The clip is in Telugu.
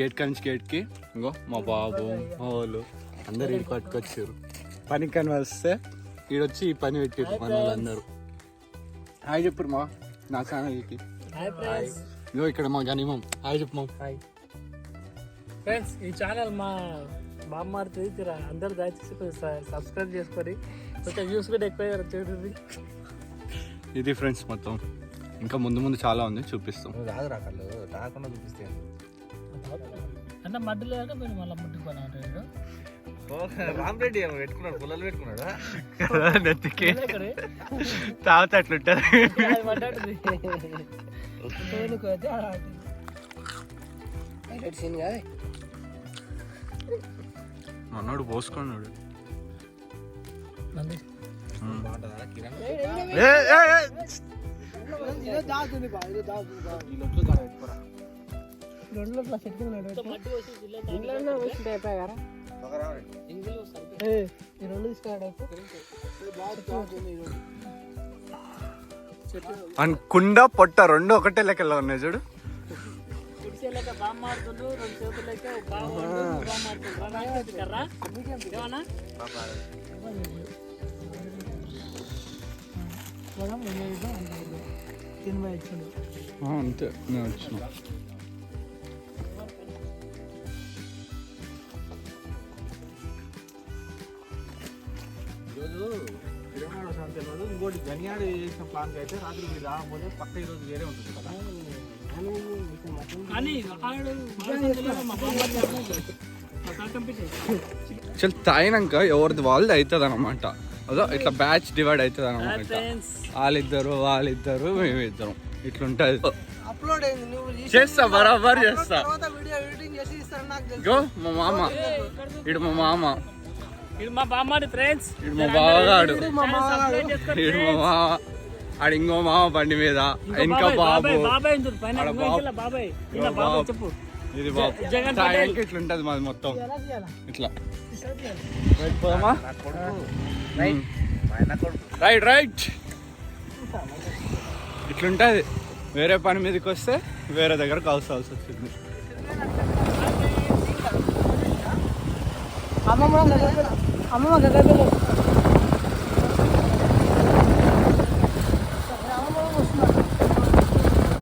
గేట్ నుంచి గేట్కి ఇంకో మా బాబు మా వాళ్ళు అందరు ఈడికి పట్టుకొచ్చారు. పనికి కానీ వస్తే ఈడొచ్చి ఈ పని పెట్టారు మన వాళ్ళందరూ. హాయ్ చెప్పు మా నా ఛానల్కి. ఇగో ఇక్కడ మా గనిమం. హాయ్ చెప్పు మా. హాయ్ ఫ్రెండ్స్, ఈ ఛానల్ మా బామ్మారి అందరు దయచేసి సబ్స్క్రైబ్ చేసుకొని కొంచెం వ్యూస్ కూడా ఎక్కువ చూడండి. ఇది ఫ్రెండ్స్ మొత్తం. ఇంకా ముందు ముందు చాలా ఉంది, చూపిస్తాం. రాకుండా చూపిస్తే అంటే మడ్డులో మీరు మళ్ళీ ముట్టుకున్నాడు రామరెడ్డి ఏమో పెట్టుకున్నాడు, పుల్లలు పెట్టుకున్నాడు నెత్తికి తాగితే అట్లుంటారు. అన్నాడు పోసుకున్నాడు. కుండ పొట్ట రెండు ఒకటే లెక్కలో ఉన్నాయి చూడు. అంతే నేను వచ్చిన. తెలియదు. ఇంకోటి గనియాడు చేసిన ప్లాన్ అయితే రాత్రి మీరు రాకపోతే పక్క ఈరోజు వేరే ఉంటుంది కదా. చల్ తాగినాక ఎవరిది వాళ్ళది అవుతుంది అనమాట. అదో ఇట్లా బ్యాచ్ డివైడ్ అవుతుంది అనమాట. వాళ్ళిద్దరు మేమిద్దరం ఇట్లుంటది. చేస్తా బరాబర్ చేస్తా. మా మామ ఇడు మా మామ మా బామ్మాడి ఫ్రెండ్స్, మా బావగాడు ఇడు మా మామ. ఆడు ఇంకో మామ బండి మీద, ఇంకా బాబు చెప్పు. ఇది బాబు. ఇట్లుంటది మాది మొత్తం ఇట్లా. రైట్ రైట్ ఇట్లుంటది. వేరే పని మీదకి వస్తే వేరే దగ్గర కలుసుకోవాల్సి వచ్చింది. అమ్మమ్మ